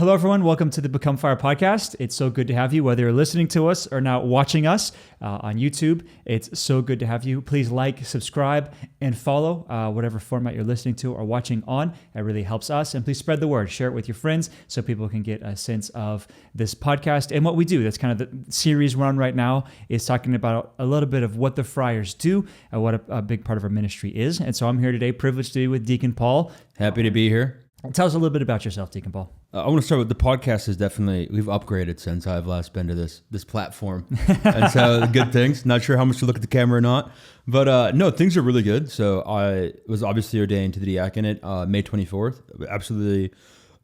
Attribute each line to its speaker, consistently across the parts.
Speaker 1: Hello, everyone. Welcome to the Become Fire podcast. It's so good to have you, whether you're listening to us or now watching us on YouTube. It's so good to have you. Please like, subscribe, and follow whatever format you're listening to or watching on. It really helps us. And please spread the word. Share it with your friends so people can get a sense of this podcast and what we do. That's kind of the series we're on right now, is talking about a little bit of what the Friars do and what a big part of our ministry is. And so I'm here today, privileged to be with Deacon Paul.
Speaker 2: Happy to be here.
Speaker 1: Tell us a little bit about yourself, Deacon Paul.
Speaker 2: I want to start with the podcast is definitely, we've upgraded since I've last been to this platform. And so good things. Not sure how much to look at the camera or not. But no, things are really good. So I was obviously ordained to the diaconate May 24th. Absolutely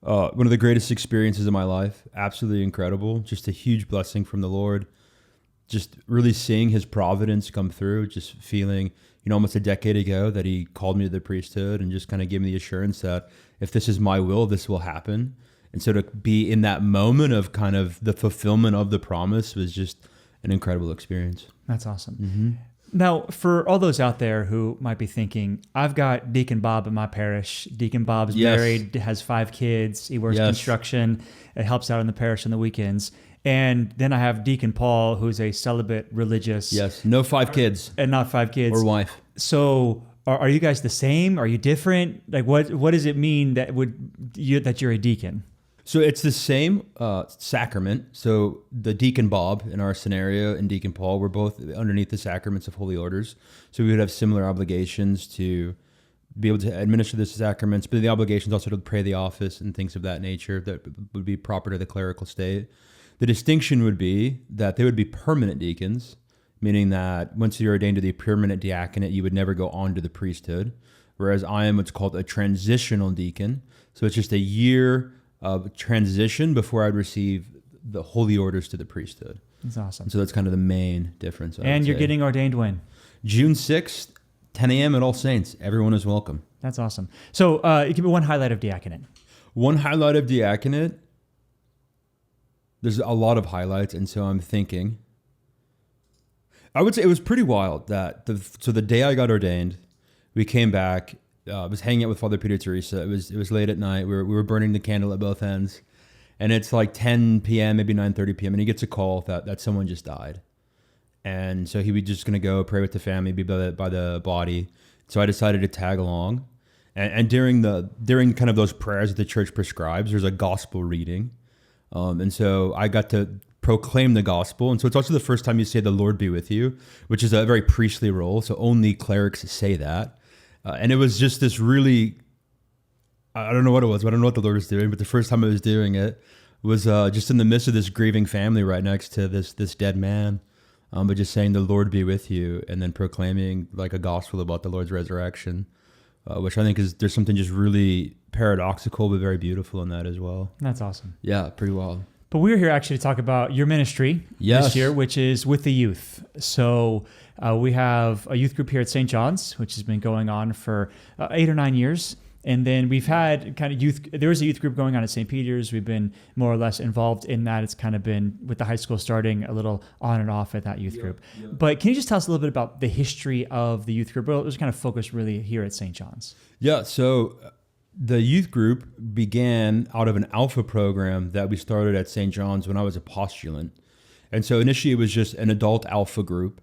Speaker 2: one of the greatest experiences of my life. Absolutely incredible. Just a huge blessing from the Lord. Just really seeing his providence come through. Just feeling, almost a decade ago that he called me to the priesthood and just kind of gave me the assurance that if this is my will, this will happen. And so to be in that moment of kind of the fulfillment of the promise was just an incredible experience.
Speaker 1: That's awesome.
Speaker 2: Mm-hmm.
Speaker 1: Now, for all those out there who might be thinking, I've got Deacon Bob in my parish. Deacon Bob's married, has 5 kids. He works construction. It helps out in the parish on the weekends. And then I have Deacon Paul, who's a celibate religious.
Speaker 2: Yes, no 5 kids.
Speaker 1: And not 5 kids.
Speaker 2: Or wife.
Speaker 1: So are you guys the same? Are you different? Like, what does it mean that you're a deacon?
Speaker 2: So it's the same sacrament. So the Deacon Bob in our scenario and Deacon Paul were both underneath the sacraments of holy orders. So we would have similar obligations to be able to administer the sacraments, but the obligations also to pray the office and things of that nature that would be proper to the clerical state. The distinction would be that they would be permanent deacons, meaning that once you're ordained to the permanent diaconate, you would never go on to the priesthood, whereas I am what's called a transitional deacon. So it's just a year of transition before I'd receive the holy orders to the priesthood.
Speaker 1: That's awesome.
Speaker 2: So that's kind of the main difference.
Speaker 1: And you're getting ordained when?
Speaker 2: June 6th, 10 a.m. at All Saints. Everyone is welcome.
Speaker 1: That's awesome. So give me one highlight of diaconate.
Speaker 2: One highlight of diaconate? There's a lot of highlights, and so I'm thinking. I would say it was pretty wild that the day I got ordained, we came back. I was hanging out with Father Peter Teresa. It was late at night. We were burning the candle at both ends, and it's like 10 p.m., maybe 9:30 p.m., and he gets a call that someone just died, and so he was just gonna go pray with the family, be by the body. So I decided to tag along, and during kind of those prayers that the church prescribes, there's a gospel reading. And so I got to proclaim the gospel. And so it's also the first time you say the Lord be with you, which is a very priestly role. So only clerics say that. And it was just this really, I don't know what it was. I don't know what the Lord was doing, but the first time I was doing it was just in the midst of this grieving family right next to this dead man. But just saying the Lord be with you and then proclaiming like a gospel about the Lord's resurrection. Which I think there's something just really paradoxical, but very beautiful in that as well.
Speaker 1: That's awesome.
Speaker 2: Yeah, pretty wild.
Speaker 1: But we're here actually to talk about your ministry this year, which is with the youth. So we have a youth group here at St. John's, which has been going on for 8 or 9 years. And then we've had kind of there was a youth group going on at St. Peter's. We've been more or less involved in that. It's kind of been with the high school starting a little on and off at that youth group. Yeah. But can you just tell us a little bit about the history of the youth group? Well, it was kind of focused really here at St. John's.
Speaker 2: Yeah, so the youth group began out of an Alpha program that we started at St. John's when I was a postulant. And so initially it was just an adult Alpha group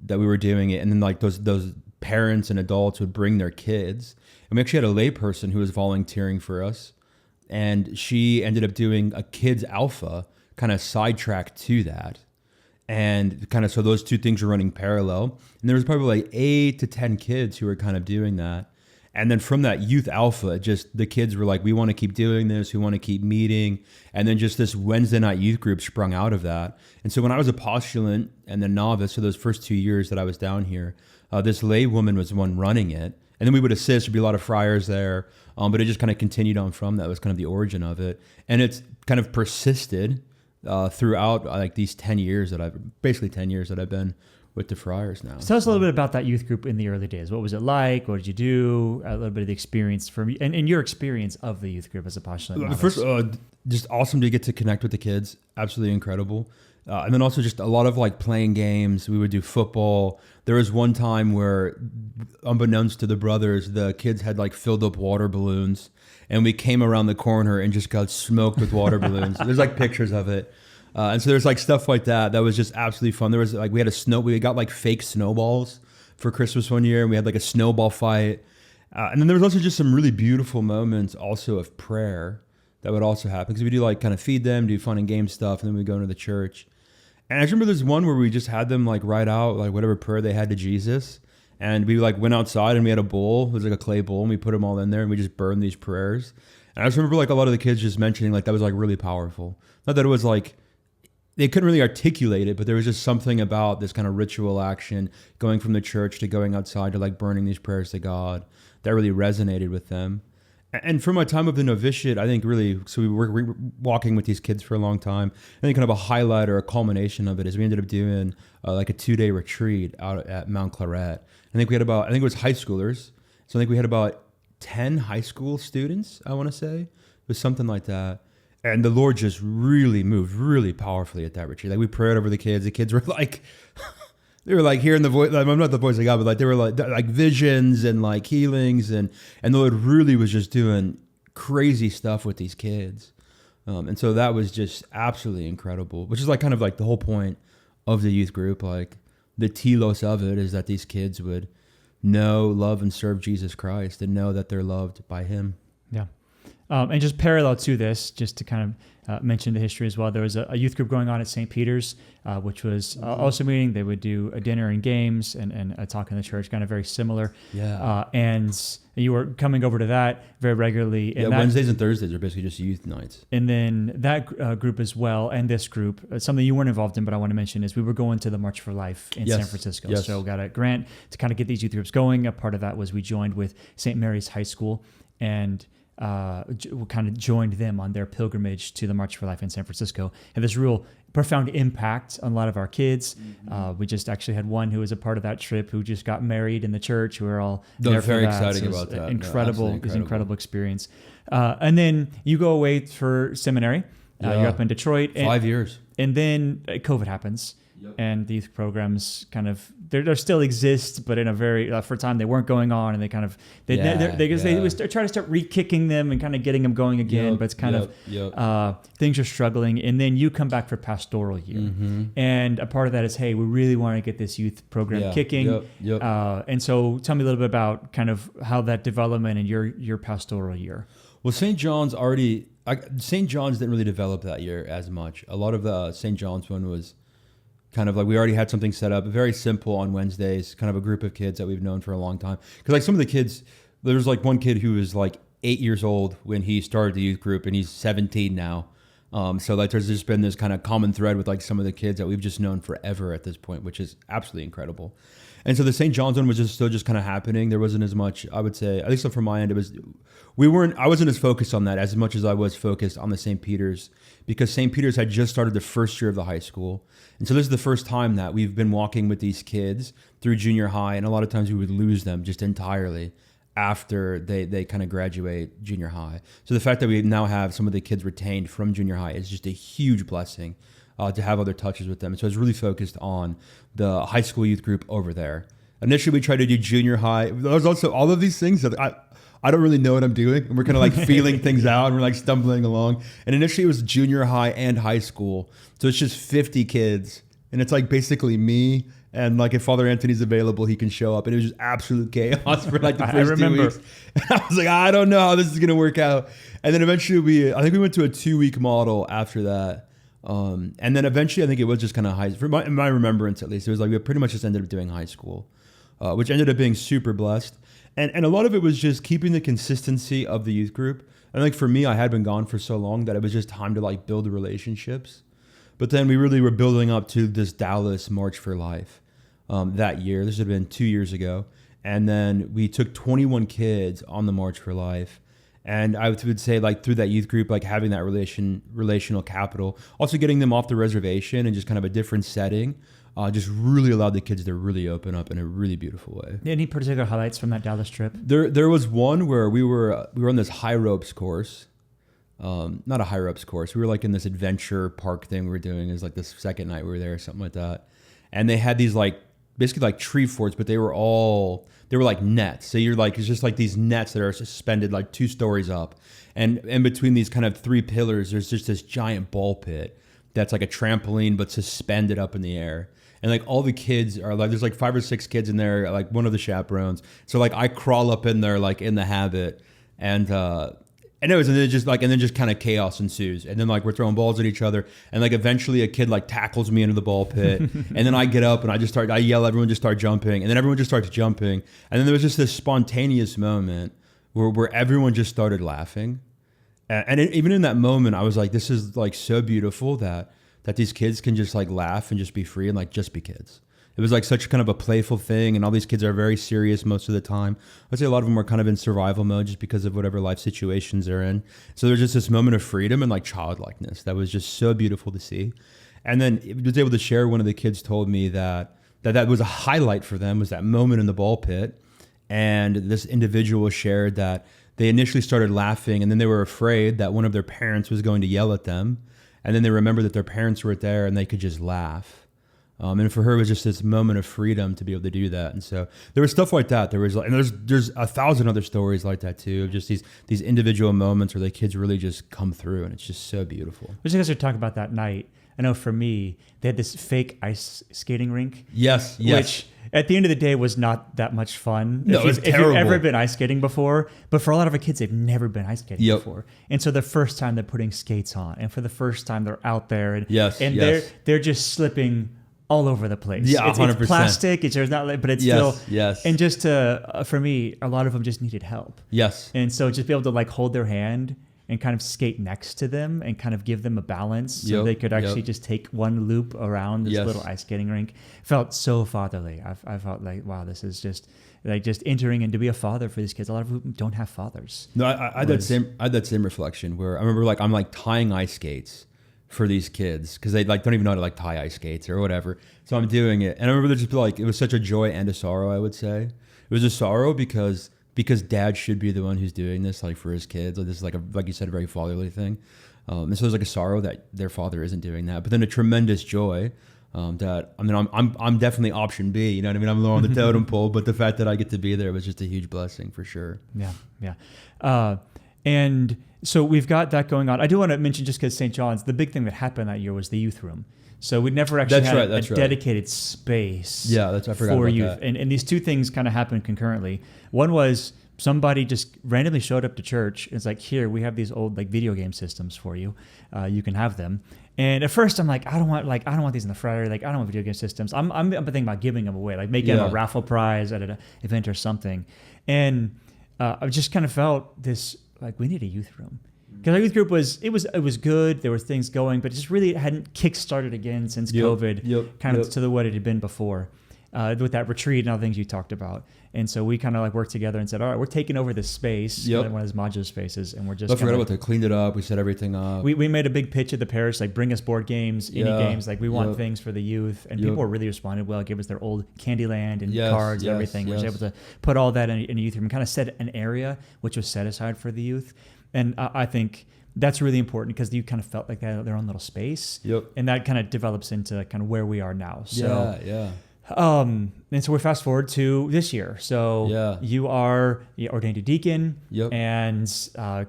Speaker 2: that we were doing it. And then like those parents and adults would bring their kids. And we actually had a layperson who was volunteering for us, and she ended up doing a kids Alpha kind of sidetrack to that. And kind of, so those two things were running parallel. And there was probably like 8 to 10 kids who were kind of doing that. And then from that youth Alpha, just the kids were like, we want to keep doing this. We want to keep meeting. And then just this Wednesday night youth group sprung out of that. And so when I was a postulant and then novice, so those first 2 years that I was down here, this lay woman was the one running it. And then we would assist. There'd be a lot of friars there. But it just kind of continued on from that. It was kind of the origin of it. And it's kind of persisted throughout like these 10 years that I've been with the friars now.
Speaker 1: So tell us a little bit about that youth group in the early days. What was it like? What did you do? A little bit of the experience for me and your experience of the youth group as a postulant novice.
Speaker 2: First, just awesome to get to connect with the kids. Absolutely incredible. And then also just a lot of like playing games. We would do football. There was one time where, unbeknownst to the brothers, the kids had like filled up water balloons, and we came around the corner and just got smoked with water balloons. There's like pictures of it. And so there's like stuff like that. That was just absolutely fun. There was like, we got like fake snowballs for Christmas one year, and we had like a snowball fight. And then there was also just some really beautiful moments also of prayer that would also happen, because we do like kind of feed them, do fun and game stuff, and then we go into the church. And I remember there's one where we just had them like write out like whatever prayer they had to Jesus. And we like went outside and we had a bowl. It was like a clay bowl, and we put them all in there and we just burned these prayers. And I just remember like a lot of the kids just mentioning like that was like really powerful. Not that it was like, they couldn't really articulate it, but there was just something about this kind of ritual action, going from the church to going outside to like burning these prayers to God, that really resonated with them. And for my time of the novitiate, I think really, so we were walking with these kids for a long time. I think kind of a highlight or a culmination of it is we ended up doing like a 2-day retreat out at Mount Claret. I think it was high schoolers. So I think we had about 10 high school students, I want to say. It was something like that. And the Lord just really moved really powerfully at that retreat. Like we prayed over the kids. The kids were like, they were like hearing the voice. I'm not the voice of God, but like they were like visions and like healings, and the Lord really was just doing crazy stuff with these kids. And so that was just absolutely incredible, which is like kind of like the whole point of the youth group. Like the telos of it is that these kids would know, love, and serve Jesus Christ, and know that they're loved by Him.
Speaker 1: Yeah. And just parallel to this, just to kind of mention the history as well, there was a youth group going on at St. Peter's, which was also meeting. They would do a dinner and games and a talk in the church, kind of very similar.
Speaker 2: Yeah.
Speaker 1: And you were coming over to that very regularly.
Speaker 2: And Wednesdays and Thursdays are basically just youth nights.
Speaker 1: And then that group as well, and this group, something you weren't involved in, but I want to mention is we were going to the March for Life in San Francisco.
Speaker 2: Yes.
Speaker 1: So got a grant to kind of get these youth groups going. A part of that was we joined with St. Mary's High School, and kind of joined them on their pilgrimage to the March for Life in San Francisco. And this real profound impact on a lot of our kids. We just actually had one who was a part of that trip who just got married in the church. We were all there for
Speaker 2: very
Speaker 1: that.
Speaker 2: exciting about that.
Speaker 1: Incredible experience. And then you go away for seminary. You're up in Detroit.
Speaker 2: 5 years.
Speaker 1: And then COVID happens. Yep. And these programs kind of they still exist, but in a very for a time they weren't going on, and they kind of they try to start re-kicking them and kind of getting them going again. But it's kind of things are struggling, and then you come back for pastoral year, and a part of that is, hey, we really want to get this youth program kicking. And so tell me a little bit about kind of how that development and your pastoral year.
Speaker 2: Well, St. John's didn't really develop that year as much. A lot of the St. John's one was kind of like we already had something set up, very simple on Wednesdays, kind of a group of kids that we've known for a long time. Because like some of the kids, there's like one kid who was like 8 years old when he started the youth group, and he's 17 now. So like there's just been this kind of common thread with like some of the kids that we've just known forever at this point, which is absolutely incredible. And so the St. John's one was just still just kind of happening. There wasn't as much, I would say, at least from my end, I wasn't as focused on that as much as I was focused on the St. Peter's, because St. Peter's had just started the first year of the high school. And so this is the first time that we've been walking with these kids through junior high. And a lot of times we would lose them just entirely after they kind of graduate junior high. So the fact that we now have some of the kids retained from junior high is just a huge blessing. To have other touches with them. So I was really focused on the high school youth group over there. Initially, we tried to do junior high. There's also all of these things that I don't really know what I'm doing. And we're kind of like feeling things out, and we're like stumbling along. And initially it was junior high and high school. So it's just 50 kids. And it's like basically me, and like if Father Anthony's available, he can show up. And it was just absolute chaos for like the first 2 weeks. And I was like, I don't know how this is going to work out. And then eventually I think we went to a 2-week model after that. And then eventually I think it was just kind of high, for my remembrance at least, it was like we pretty much just ended up doing high school, which ended up being super blessed. And a lot of it was just keeping the consistency of the youth group. And like for me, I had been gone for so long that it was just time to like build relationships. But then we really were building up to this Dallas March for Life that year. This had been 2 years ago. And then we took 21 kids on the March for Life. And I would say like through that youth group, like having that relational capital, also getting them off the reservation and just kind of a different setting, just really allowed the kids to really open up in a really beautiful way.
Speaker 1: Any particular highlights from that Dallas trip?
Speaker 2: There was one where we were on this high ropes course, not a higher ups course. We were like in this adventure park thing we were doing. It was like the second night we were there or something like that. And they had these like basically like tree forts, but they were like nets. So you're like, it's just like these nets that are suspended like 2 stories up. And in between these kind of 3 pillars, there's just this giant ball pit that's like a trampoline, but suspended up in the air. And like all the kids are like, there's like 5 or 6 kids in there, like one of the chaperones. So like I crawl up in there, like in the habit, and then just kind of chaos ensues. And then like we're throwing balls at each other, and like eventually a kid like tackles me into the ball pit, and then I get up and I yell, everyone just start jumping, and then everyone just starts jumping, and then there was just this spontaneous moment where everyone just started laughing, and even in that moment I was like, this is like so beautiful that these kids can just like laugh and just be free and like just be kids. It was like such kind of a playful thing, and all these kids are very serious most of the time. I'd say a lot of them are kind of in survival mode just because of whatever life situations they're in. So there's just this moment of freedom and like childlikeness that was just so beautiful to see. And then I was able to share, one of the kids told me that was a highlight for them, was that moment in the ball pit. And this individual shared that they initially started laughing, and then they were afraid that one of their parents was going to yell at them. And then they remembered that their parents were there and they could just laugh. And for her, it was just this moment of freedom to be able to do that. And so there was stuff like that. There's 1,000 other stories like that too, of just these individual moments where the kids really just come through, and it's just so beautiful.
Speaker 1: Which you guys are talking about that night. I know for me, they had this fake ice skating rink.
Speaker 2: Yes.
Speaker 1: Which at the end of the day was not that much fun.
Speaker 2: No, it was terrible.
Speaker 1: If you've ever been ice skating before, but for a lot of our kids, they've never been ice skating before. And so the first time they're putting skates on, and for the first time they're out there, and they're just slipping all over the place.
Speaker 2: Yeah, 100%.
Speaker 1: It's plastic. There's not, but it's still. Yes. And just for me, a lot of them just needed help.
Speaker 2: Yes.
Speaker 1: And so just be able to like hold their hand and kind of skate next to them and kind of give them a balance so they could actually just take one loop around this little ice skating rink. Felt so fatherly. I felt like, wow, this is just like just entering and to be a father for these kids. A lot of them don't have fathers.
Speaker 2: No, I had that same reflection where I remember like I'm like tying ice skates for these kids because they like don't even know how to like tie ice skates or whatever. So I'm doing it, and I remember just like it was such a joy and a sorrow. I would say it was a sorrow because dad should be the one who's doing this like for his kids. Like this is like you said, a very fatherly thing. And so there's like a sorrow that their father isn't doing that, but then a tremendous joy that I'm definitely option B. You know what I mean? I'm low on the totem pole, but the fact that I get to be there was just a huge blessing for sure.
Speaker 1: Yeah. And so we've got that going on. I do want to mention, just because St. John's, the big thing that happened that year was the youth room. So we'd never actually had a dedicated space
Speaker 2: I forgot
Speaker 1: for
Speaker 2: about
Speaker 1: youth.
Speaker 2: that.
Speaker 1: And these two things kind of happened concurrently. One was somebody just randomly showed up to church. And it's like, here, we have these old like video game systems for you. You can have them. And at first I'm like, I don't want these in the Friday. Like, I don't want video game systems. I'm thinking about giving them away, like making them a raffle prize at an event or something. And I just kind of felt this, like, we need a youth room. Because our youth group was good. There were things going, but it just really hadn't kick-started again since COVID, kind of to what it had been before, with that retreat and other things you talked about. And so we kind of like worked together and said, all right, we're taking over this space, one of those modular spaces, and we're just.
Speaker 2: I forgot about that. Cleaned it up. We set everything up.
Speaker 1: We made a big pitch at the parish, like bring us board games, any games, like we want things for the youth, and people really responded well. Gave us their old Candyland and cards, and everything. We were able to put all that in a youth room and kind of set an area which was set aside for the youth. And I think that's really important because you kind of felt like they had their own little space. And that kind of develops into kind of where we are now. So, and so we fast forward to this year. So you are ordained a deacon and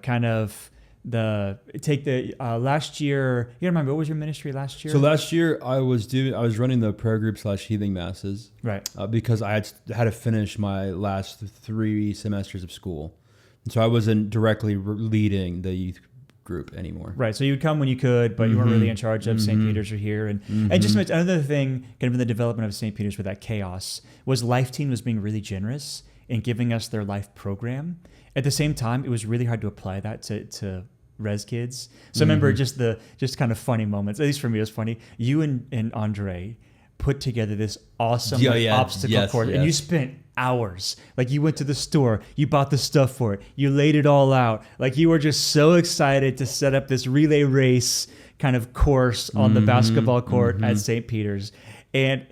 Speaker 1: kind of last year. You remember, what was your ministry last year?
Speaker 2: So last year I was running the prayer group / healing masses.
Speaker 1: Right.
Speaker 2: Because I had to finish my last 3 semesters of school. And so I wasn't directly leading the youth group anymore.
Speaker 1: Right. So you would come when you could, but you weren't really in charge of St. Peter's or here. And just another thing, kind of in the development of St. Peter's with that chaos, was Life Team was being really generous in giving us their life program. At the same time, it was really hard to apply that to res kids. So I remember just kind of funny moments, at least for me it was funny. You and Andre put together this awesome obstacle course, and you spent hours. Like, you went to the store, you bought the stuff for it, you laid it all out. Like, you were just so excited to set up this relay race kind of course on the basketball court at St. Peter's. And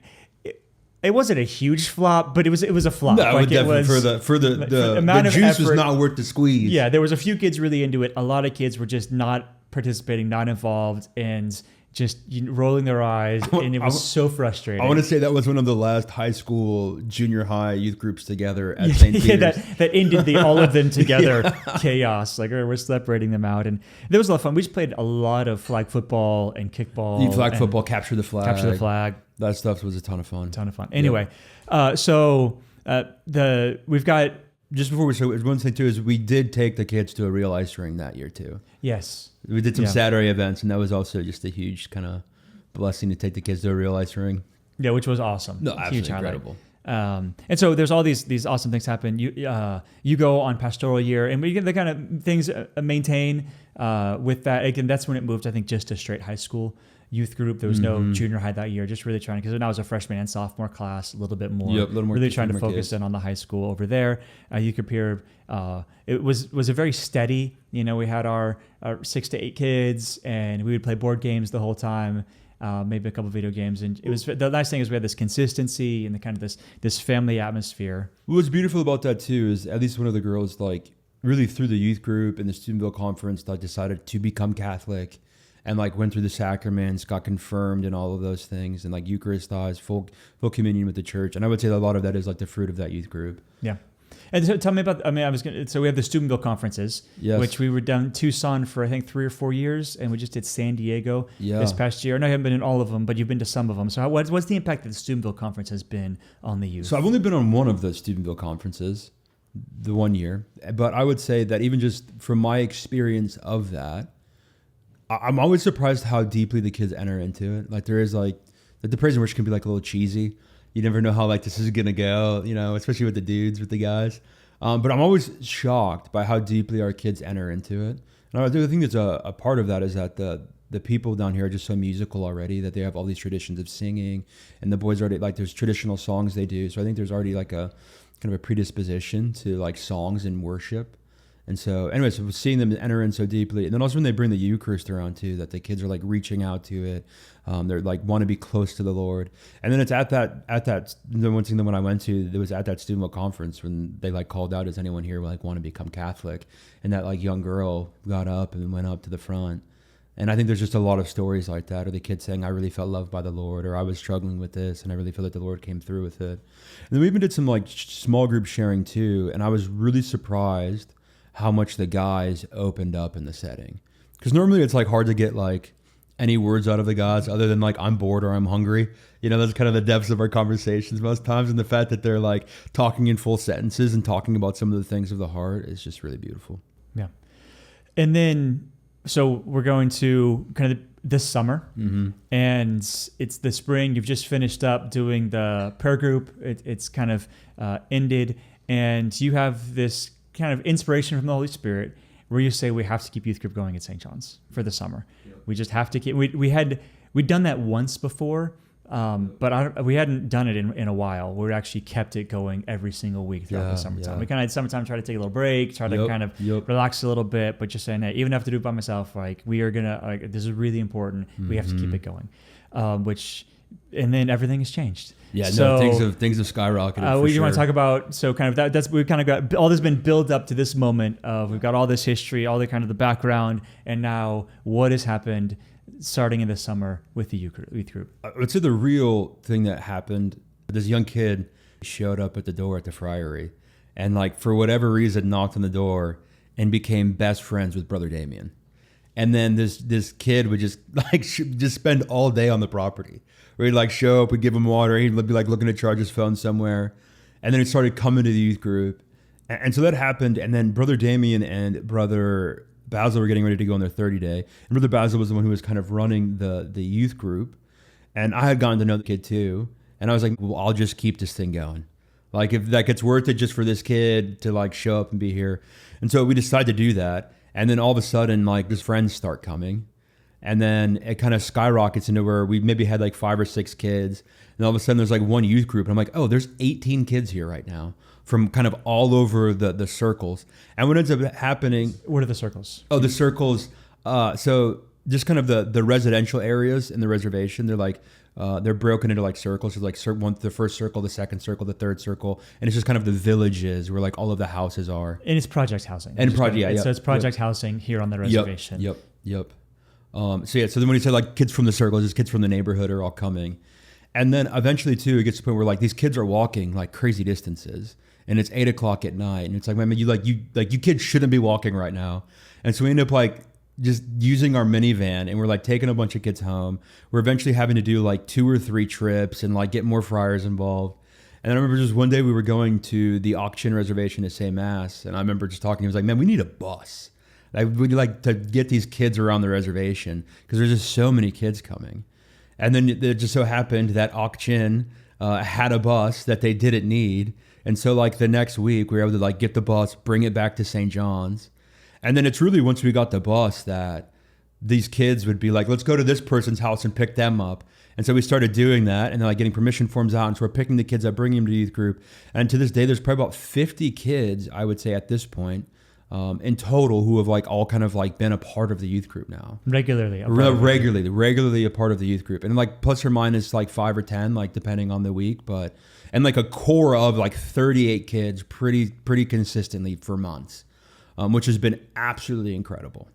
Speaker 1: It wasn't a huge flop, but it was a flop.
Speaker 2: No,
Speaker 1: Like,
Speaker 2: it was for the
Speaker 1: amount of
Speaker 2: juice was
Speaker 1: effort.
Speaker 2: not worth the squeeze.
Speaker 1: Yeah, there was a few kids really into it. A lot of kids were just not participating, not involved, and just rolling their eyes, and it was so frustrating.
Speaker 2: I want to say that was one of the last high school, junior high youth groups together at St. Peter's.
Speaker 1: Yeah, that ended the all of them together chaos. Like, we're separating them out, and there was a lot of fun. We just played a lot of flag football and kickball.
Speaker 2: Flag
Speaker 1: and
Speaker 2: football, capture the flag.
Speaker 1: capture the flag.
Speaker 2: That stuff was a ton of fun.
Speaker 1: Ton of fun. Anyway, we've got
Speaker 2: Just before we start, one thing too is we did take the kids to a real ice ring that year too.
Speaker 1: yes.
Speaker 2: We did some
Speaker 1: Yeah.
Speaker 2: Saturday events, and that was also just a huge kind of blessing to take the kids to a real ice ring.
Speaker 1: Yeah, which was awesome.
Speaker 2: No,
Speaker 1: Huge
Speaker 2: absolutely
Speaker 1: highlight.
Speaker 2: incredible.
Speaker 1: And so there's all these awesome things happen. You go on pastoral year, and we get the kind of things maintain with that. Again, that's when it moved, I think, just to straight high school youth group. There was no junior high that year. Just really trying, because when I was a freshman and sophomore class, a little bit more.
Speaker 2: Yep, a little more
Speaker 1: really
Speaker 2: kids,
Speaker 1: trying to
Speaker 2: more
Speaker 1: focus
Speaker 2: kids.
Speaker 1: in on the high school over there. You could peer. It was a very steady. We had our 6 to 8 kids, and we would play board games the whole time. Maybe a couple video games, and it was the nice thing is we had this consistency and the kind of this family atmosphere.
Speaker 2: What's beautiful about that too is at least one of the girls, like really through the youth group and the Steubenville conference, like decided to become Catholic, and like went through the sacraments, got confirmed, and all of those things, and like Eucharistized, full communion with the church. And I would say that a lot of that is like the fruit of that youth group.
Speaker 1: Yeah. And so tell me about, so we have the Steubenville conferences,
Speaker 2: Yes.
Speaker 1: which we were down in Tucson for, I think, 3 or 4 years. And we just did San Diego
Speaker 2: Yeah.
Speaker 1: this past year. I know you haven't been in all of them, but you've been to some of them. So what's the impact that the Steubenville conference has been on the youth?
Speaker 2: So I've only been on one of the Steubenville conferences, the 1 year. But I would say that even just from my experience of that, I'm always surprised how deeply the kids enter into it. Like there is like the praise and worship can be like a little cheesy. You never know how like this is gonna go, especially with the dudes, with the guys. But I'm always shocked by how deeply our kids enter into it. And I do think it's a part of that is that the people down here are just so musical already that they have all these traditions of singing, and the boys already like there's traditional songs they do. So I think there's already like a kind of a predisposition to like songs and worship. And so, anyways, so seeing them enter in so deeply, and then also when they bring the Eucharist around too, that the kids are like reaching out to it, they're like want to be close to the Lord. And then it's at that the one thing that when I went to, it was at that Steubenville conference when they like called out, "Does anyone here like want to become Catholic?" And that like young girl got up and went up to the front. And I think there's just a lot of stories like that, or the kids saying, "I really felt loved by the Lord," or "I was struggling with this, and I really feel that the Lord came through with it." And then we even did some like small group sharing too, and I was really surprised how much the guys opened up in the setting. Because normally it's like hard to get like any words out of the guys other than like I'm bored or I'm hungry. That's kind of the depths of our conversations most times. And the fact that they're like talking in full sentences and talking about some of the things of the heart is just really beautiful.
Speaker 1: Yeah. And then, so we're going to kind of this summer, and it's the spring. You've just finished up doing the prayer group. It's kind of ended, and you have this kind of inspiration from the Holy Spirit where you say we have to keep youth group going at St. John's for the summer. Yep. We just have to keep. We'd done that once before, but we hadn't done it in a while. We actually kept it going every single week throughout the summertime.
Speaker 2: Yeah.
Speaker 1: We kind of had summertime, try to take a little break, try to kind of relax a little bit, but just saying, hey, even if I have to do it by myself, like we are gonna, like this is really important. We have to keep it going, and then everything has changed.
Speaker 2: Yeah,
Speaker 1: so,
Speaker 2: things have skyrocketed.
Speaker 1: We want to talk about, so kind of that's we've kind of got all this been built up to this moment of we've got all this history, all the kind of the background, and now what has happened starting in the summer with the youth group.
Speaker 2: I would say the real thing that happened, this young kid showed up at the door at the friary and like for whatever reason knocked on the door and became best friends with Brother Damien. And then this kid would just like just spend all day on the property. Where he'd like show up, we'd give him water, he'd be like looking to charge his phone somewhere. And then he started coming to the youth group. And so that happened. And then Brother Damien and Brother Basil were getting ready to go on their 30 day. And Brother Basil was the one who was kind of running the youth group. And I had gotten to know the kid too. And I was like, well, I'll just keep this thing going. Like if that gets worth it just for this kid to like show up and be here. And so we decided to do that. And then all of a sudden, like his friends start coming. And then it kind of skyrockets into where we maybe had like 5 or 6 kids. And all of a sudden there's like one youth group. And I'm like, oh, there's 18 kids here right now from kind of all over the circles. And what ends up happening.
Speaker 1: What are the circles?
Speaker 2: Oh, the circles. So just kind of the residential areas in the reservation. They're like they're broken into like circles. So like the first circle, the second circle, the third circle, and it's just kind of the villages where like all of the houses are.
Speaker 1: And it's project housing.
Speaker 2: And project,
Speaker 1: So it's project housing here on the reservation.
Speaker 2: Yep. So then when you say like kids from the circles, it's kids from the neighborhood are all coming. And then eventually too, it gets to the point where like these kids are walking like crazy distances, and it's 8:00 at night, and it's like, man, you kids shouldn't be walking right now. And so we end up like just using our minivan, and we're like taking a bunch of kids home. We're eventually having to do like 2 or 3 trips and like get more friars involved. And I remember just one day we were going to the auction reservation to say mass, and I remember just talking. He was like, man, we need a bus. We'd like to get these kids around the reservation because there's just so many kids coming. And then it just so happened that auction had a bus that they didn't need. And so like the next week we were able to like get the bus, bring it back to St. John's. And then it's really once we got the bus that these kids would be like, let's go to this person's house and pick them up. And so we started doing that, and then like getting permission forms out. And so we're picking the kids up, bringing them to youth group. And to this day, there's probably about 50 kids, I would say at this point, in total, who have like all kind of like been a part of the youth group now.
Speaker 1: Regularly a
Speaker 2: part of the youth group. And like plus or minus like 5 or 10, like depending on the week. And like a core of like 38 kids pretty consistently for months, which has been absolutely incredible.